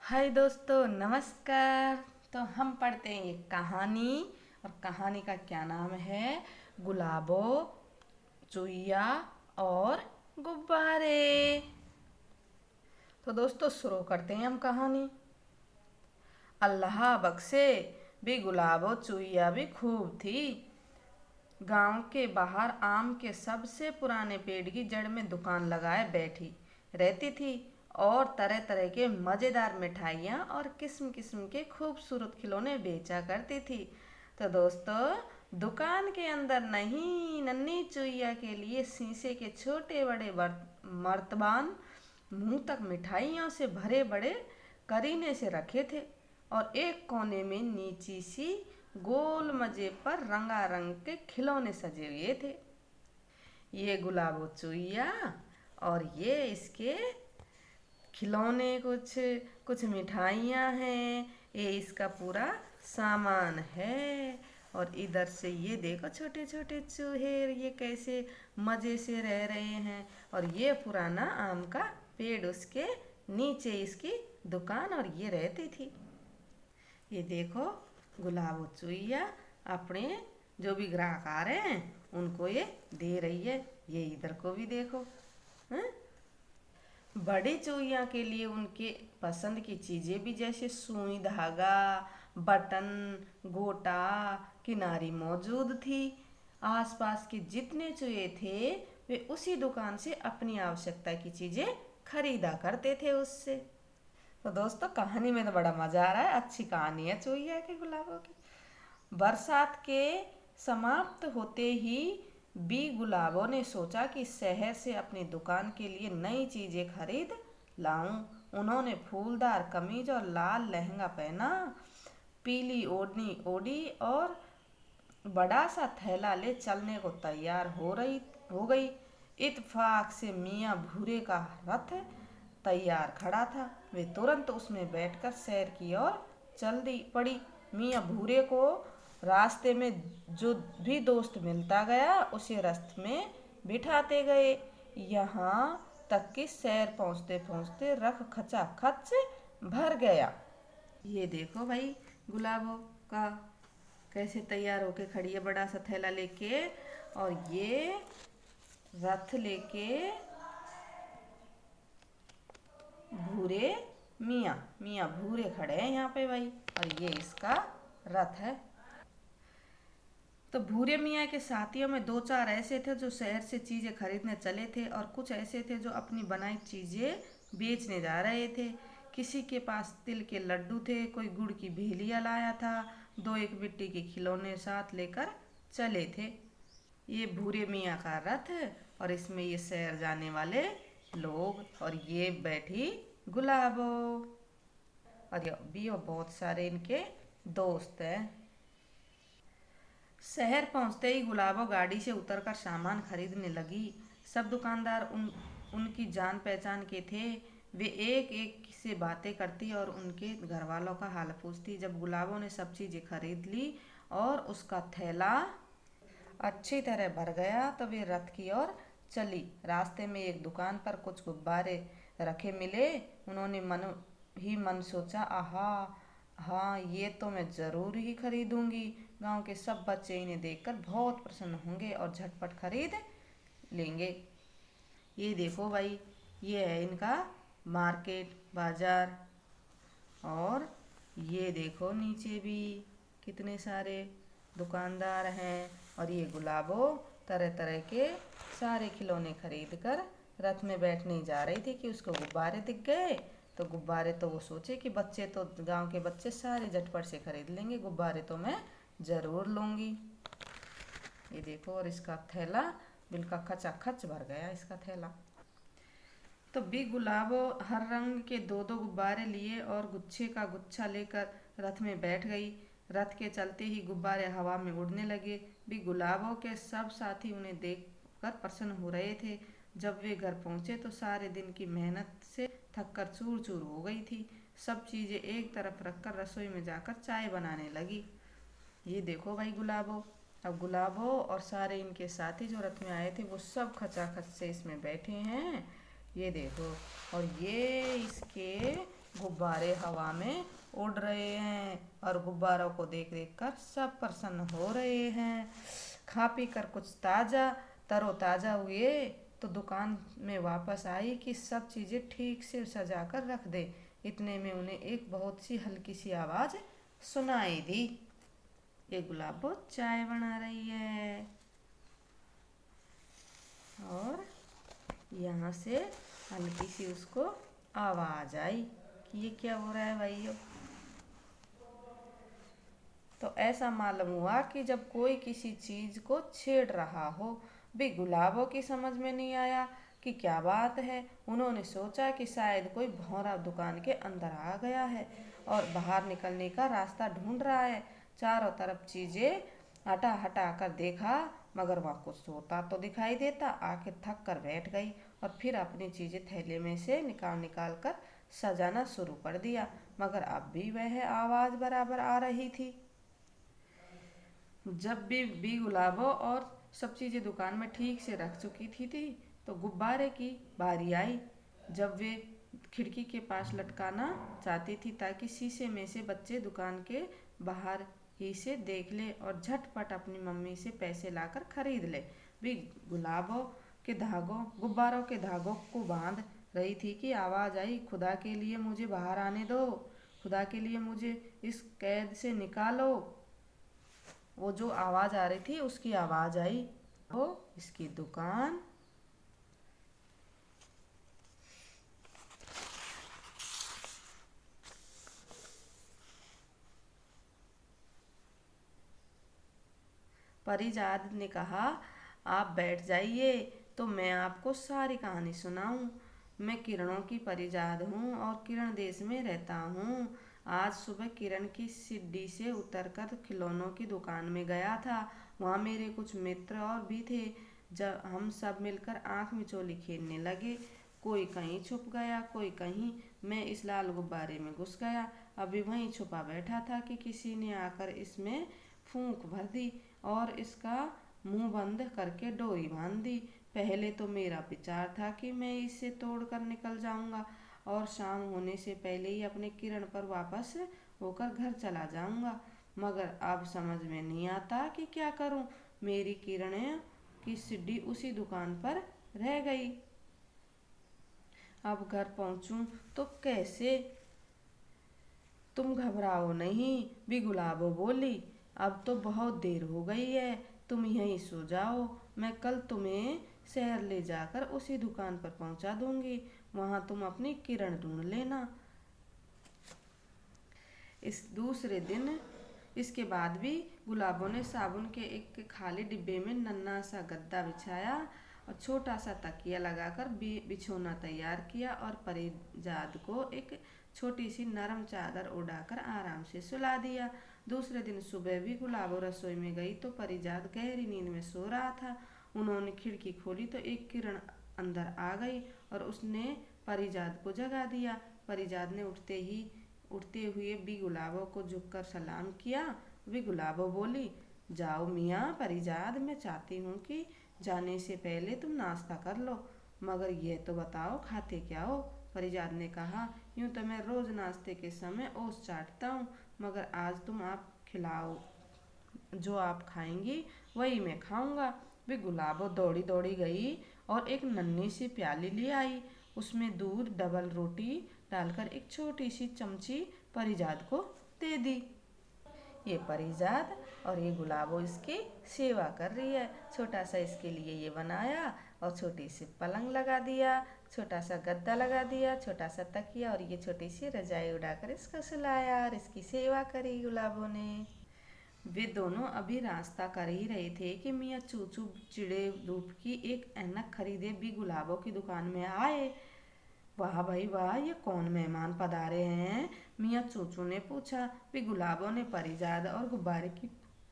हाय दोस्तों, नमस्कार। तो हम पढ़ते हैं एक कहानी। और कहानी का क्या नाम है? गुलाबो, चुईया और गुब्बारे। तो दोस्तों शुरू करते हैं हम कहानी। अल्लाह बख्शे, भी गुलाबो चुईया भी खूब थी। गांव के बाहर आम के सबसे पुराने पेड़ की जड़ में दुकान लगाए बैठी रहती थी और तरह तरह के मज़ेदार मिठाइयाँ और किस्म किस्म के खूबसूरत खिलौने बेचा करती थी। तो दोस्तों, दुकान के अंदर नहीं, नन्ही चुईया के लिए शीशे के छोटे बड़े मर्तबान मुंह तक मिठाइयों से भरे बड़े करीने से रखे थे और एक कोने में नीची सी गोल मजे पर रंगारंग के खिलौने सजे हुए थे। ये गुलाबो चुईया और ये इसके खिलौने, कुछ कुछ मिठाइयाँ हैं, ये इसका पूरा सामान है। और इधर से ये देखो छोटे छोटे चूहे, ये कैसे मज़े से रह रहे हैं। और ये पुराना आम का पेड़, उसके नीचे इसकी दुकान और ये रहती थी। ये देखो, गुलाबो चुईया अपने जो भी ग्राहक आ रहे हैं उनको ये दे रही है। ये इधर को भी देखो, हैं? बड़े चूहिया के लिए उनके पसंद की चीज़ें भी, जैसे सुई धागा, बटन, गोटा, किनारी मौजूद थी। आसपास के जितने चूहे थे वे उसी दुकान से अपनी आवश्यकता की चीज़ें खरीदा करते थे उससे। तो दोस्तों, कहानी में तो बड़ा मज़ा आ रहा है। अच्छी कहानी है चूहिया के गुलाबों की। बरसात के समाप्त होते ही बी गुलाबों ने सोचा कि शहर से अपनी दुकान के लिए नई चीज़ें खरीद लाऊं। उन्होंने फूलदार कमीज और लाल लहंगा पहना, पीली ओढ़नी ओढ़ी और बड़ा सा थैला ले चलने को तैयार हो गई। इत्तेफाक से मियाँ भूरे का रथ तैयार खड़ा था। वे तुरंत उसमें बैठकर शहर की ओर चल दी पड़ी। मियाँ भूरे को रास्ते में जो भी दोस्त मिलता गया उसे रास्ते में बिठाते गए, यहाँ तक कि शहर पहुँचते पहुँचते रथ खचाखच भर गया। ये देखो भाई, गुलाबो का कैसे तैयार होके खड़ी है, बड़ा सा थैला लेके। और ये रथ लेके भूरे मियाँ मियाँ भूरे खड़े हैं यहाँ पे भाई, और ये इसका रथ है। तो भूरे मियाँ के साथियों में दो चार ऐसे थे जो शहर से चीज़ें खरीदने चले थे और कुछ ऐसे थे जो अपनी बनाई चीज़ें बेचने जा रहे थे। किसी के पास तिल के लड्डू थे, कोई गुड़ की भेलिया लाया था, दो एक मिट्टी के खिलौने साथ लेकर चले थे। ये भूरे मियाँ का रथ है और इसमें ये शहर जाने वाले लोग, और ये बैठी गुलाबो, और ये भी और बहुत सारे इनके दोस्त हैं। शहर पहुंचते ही गुलाबो गाड़ी से उतरकर सामान खरीदने लगी। सब दुकानदार उनकी जान पहचान के थे। वे एक एक से बातें करती और उनके घर वालों का हाल पूछती। जब गुलाबो ने सब चीज़ें खरीद ली और उसका थैला अच्छी तरह भर गया तो वे रथ की ओर चली। रास्ते में एक दुकान पर कुछ गुब्बारे रखे मिले। उन्होंने मन ही मन सोचा, आहा, हाँ, ये तो मैं ज़रूर ही खरीदूंगी। गांव के सब बच्चे इन्हें देखकर बहुत प्रसन्न होंगे और झटपट खरीद लेंगे। ये देखो भाई, ये है इनका मार्केट, बाजार। और ये देखो नीचे भी कितने सारे दुकानदार हैं। और ये गुलाबो तरह तरह के सारे खिलौने खरीद कर रथ में बैठने जा रही थी कि उसको गुब्बारे दिख गए। तो गुब्बारे तो वो सोचे कि बच्चे तो, गांव के बच्चे सारे झटपट से खरीद लेंगे, गुब्बारे तो मैं ज़रूर लूँगी। ये देखो, और इसका थैला बिल्कुल खचाखच भर गया इसका थैला। तो बी गुलाबो हर रंग के दो दो गुब्बारे लिए और गुच्छे का गुच्छा लेकर रथ में बैठ गई। रथ के चलते ही गुब्बारे हवा में उड़ने लगे। बी गुलाबो के सब साथी उन्हें देखकर प्रसन्न हो रहे थे। जब वे घर पहुंचे तो सारे दिन की मेहनत से थक कर चूर चूर हो गई थी। सब चीज़ें एक तरफ रखकर रसोई में जाकर चाय बनाने लगी। ये देखो भाई गुलाबो, अब गुलाबो और सारे इनके साथी जो रथ में आए थे वो सब खचाखच से इसमें बैठे हैं। ये देखो, और ये इसके गुब्बारे हवा में उड़ रहे हैं और गुब्बारों को देख देख कर सब प्रसन्न हो रहे हैं। खा पी कर कुछ तरोताज़ा हुए तो दुकान में वापस आई कि सब चीज़ें ठीक से सजा कर रख दे। इतने में उन्हें एक बहुत सी हल्की सी आवाज़ सुनाई दी। ये गुलाबो चाय बना रही है। और यहाँ से हल्की सी उसको आवाज़ आई कि ये क्या हो रहा है भाइयों। तो ऐसा मालूम हुआ कि जब कोई किसी चीज़ को छेड़ रहा हो। भी गुलाबों की समझ में नहीं आया कि क्या बात है। उन्होंने सोचा कि शायद कोई भौरा दुकान के अंदर आ गया है और बाहर निकलने का रास्ता ढूंढ रहा है। चारों तरफ चीज़ें हटा हटा कर देखा मगर वहाँ कुछ सोता तो दिखाई देता। आखिर थक कर बैठ गई और फिर अपनी चीज़ें थैले में से निकाल निकाल कर सजाना शुरू कर दिया, मगर अब भी वह आवाज़ बराबर आ रही थी। जब भी गुलाबो और सब चीज़ें दुकान में ठीक से रख चुकी थी तो गुब्बारे की बारी आई। जब वे खिड़की के पास लटकाना चाहती थी ताकि शीशे में से बच्चे दुकान के बाहर ही से देख ले और झटपट अपनी मम्मी से पैसे लाकर खरीद ले, भी गुब्बारों के धागों को बांध रही थी कि आवाज़ आई, खुदा के लिए मुझे बाहर आने दो, खुदा के लिए मुझे इस कैद से निकालो। वो जो आवाज़ आ रही थी उसकी आवाज़ आई। वो इसकी दुकान परिजाद ने कहा, आप बैठ जाइए तो मैं आपको सारी कहानी सुनाऊं। मैं किरणों की परिजाद हूँ और किरण देश में रहता हूँ। आज सुबह किरण की सीढ़ी से उतरकर खिलौनों की दुकान में गया था। वहाँ मेरे कुछ मित्र और भी थे। जब हम सब मिलकर आंख मिचौली खेलने लगे, कोई कहीं छुप गया कोई कहीं। मैं इस लाल गुब्बारे में घुस गया। अभी वहीं छुपा बैठा था कि किसी ने आकर इसमें फूंक भर दी और इसका मुंह बंद करके डोरी बांध दी। पहले तो मेरा विचार था कि मैं इसे तोड़कर निकल जाऊंगा और शाम होने से पहले ही अपने किरण पर वापस होकर घर चला जाऊंगा, मगर अब समझ में नहीं आता कि क्या करूं। मेरी किरणें की सीढ़ी उसी दुकान पर रह गई। अब घर पहुंचूं तो कैसे। तुम घबराओ नहीं, भी गुलाबो बोली। अब तो बहुत देर हो गई है, तुम यहीं सो जाओ। मैं कल तुम्हें शहर ले जाकर उसी दुकान पर पहुंचा दूंगी। वहां तुम अपनी किरण ढूंढ लेना। इस दूसरे दिन इसके बाद भी गुलाबों ने साबुन के एक खाली डिब्बे में नन्हा सा गद्दा बिछाया और छोटा सा तकिया लगाकर बिछोना तैयार किया और परिजाद को एक छोटी सी नरम चादर उड़ाकर आराम से सुला दिया। दूसरे दिन सुबह भी गुलाबो रसोई में गई तो परिजाद गहरी नींद में सो रहा था। उन्होंने खिड़की खोली तो एक किरण अंदर आ गई और उसने परिजाद को जगा दिया। परिजाद ने उठते हुए भी गुलाबो को झुककर सलाम किया। भी गुलाबो बोली, जाओ मियाँ परिजाद, मैं चाहती हूँ कि जाने से पहले तुम नाश्ता कर लो, मगर यह तो बताओ खाते क्या हो। परिजाद ने कहा, यूं तो मैं रोज नाश्ते के समय ओस चाटता हूँ, मगर आज तुम आप खिलाओ, जो आप खाएंगी वही मैं खाऊंगा। वे गुलाबो दौड़ी दौड़ी गई और एक नन्ही सी प्याली ले आई। उसमें दूध डबल रोटी डालकर एक छोटी सी चमची परिजाद को दे दी। ये परिजाद और ये गुलाबो इसकी सेवा कर रही है। छोटा सा इसके लिए ये बनाया और छोटी सी पलंग लगा दिया, छोटा सा गद्दा लगा दिया, छोटा सा तकिया और ये छोटी सी रजाई उड़ाकर इसको सुलाया और इसकी सेवा करी गुलाबो ने। वे दोनों अभी रास्ता कर ही रहे थे कि मियाँ चूचू चिड़े धूप की एक ऐनक खरीदे भी गुलाबों की दुकान में आए। वाह भाई वाह, ये कौन मेहमान पधारे हैं? मियाँ चूचू ने पूछा। भी गुलाबों ने परिजाद और गुब्बारे की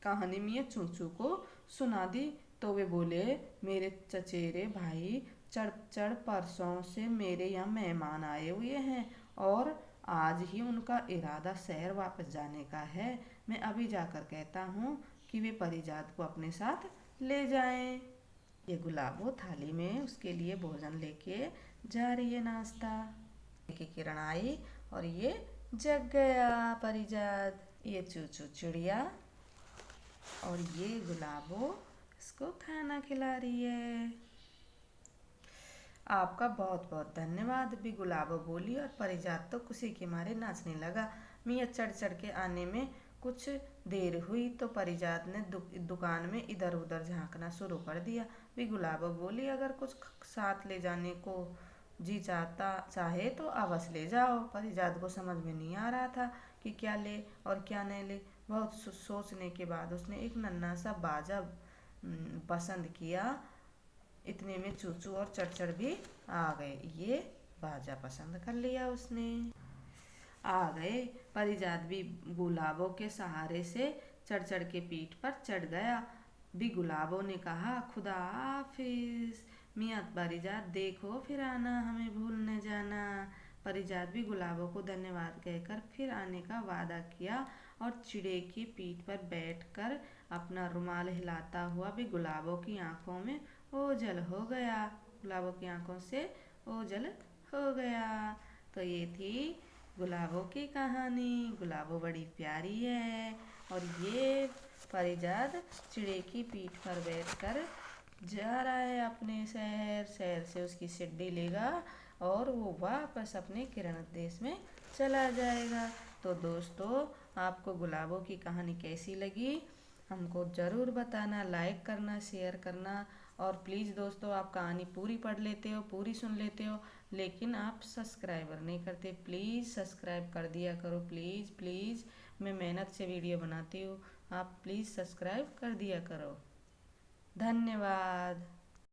कहानी मियाँ चूचू को सुना दी तो वे बोले, मेरे चचेरे भाई चढ़ चढ़ परसों से मेरे यहाँ मेहमान आए हुए हैं और आज ही उनका इरादा शहर वापस जाने का है। मैं अभी जाकर कहता हूँ कि वे परिजात को अपने साथ ले जाएं। ये गुलाबो थाली में उसके लिए भोजन लेके जा रही है नाश्ता की। किरण आई और ये जग गया परिजात। ये चूचू चिड़िया और ये गुलाबो इसको खाना खिला रही है। आपका बहुत बहुत धन्यवाद, भी गुलाबो बोली और परिजात तो खुशी के मारे नाचने लगा। मियाँ चढ़ चढ़ के आने में कुछ देर हुई तो परिजात ने दुकान में इधर उधर झांकना शुरू कर दिया। भी गुलाबो बोली, अगर कुछ साथ ले जाने को जी चाहे तो अवश्य ले जाओ। परिजात को समझ में नहीं आ रहा था कि क्या ले और क्या नहीं ले। बहुत सोचने के बाद उसने एक नन्हा सा बाजा पसंद किया। इतने में चूचू और चड़चड़ भी आ गए। ये बाजा पसंद कर लिया उसने। आ गए। परिजात भी गुलाबों के सहारे से चढ़ के पीठ पर चढ़ गया। भी गुलाबों ने कहा, खुदा हाफिज। मियाँ परिजात देखो फिर आना, हमें भूल न जाना। परिजात भी गुलाबों को धन्यवाद कहकर फिर आने का वादा किया और चिड़े की पीठ पर बैठकर अपना रुमाल हिलाता हुआ भी गुलाबों की आंखों में ओझल हो गया। गुलाबों की आंखों से ओझल हो गया। तो ये थी गुलाबों की कहानी। गुलाबो बड़ी प्यारी है और ये परिजात चिड़े की पीठ पर बैठकर जा रहा है अपने शहर। शहर से उसकी सिड्डी लेगा और वो वापस अपने किरण देश में चला जाएगा। तो दोस्तों, आपको गुलाबों की कहानी कैसी लगी हमको ज़रूर बताना, लाइक करना, शेयर करना। और प्लीज़ दोस्तों, आप कहानी पूरी पढ़ लेते हो, पूरी सुन लेते हो, लेकिन आप सब्सक्राइबर नहीं करते। प्लीज़ सब्सक्राइब कर दिया करो, प्लीज़ प्लीज़। मैं मेहनत से वीडियो बनाती हूँ, आप प्लीज़ सब्सक्राइब कर दिया करो। धन्यवाद।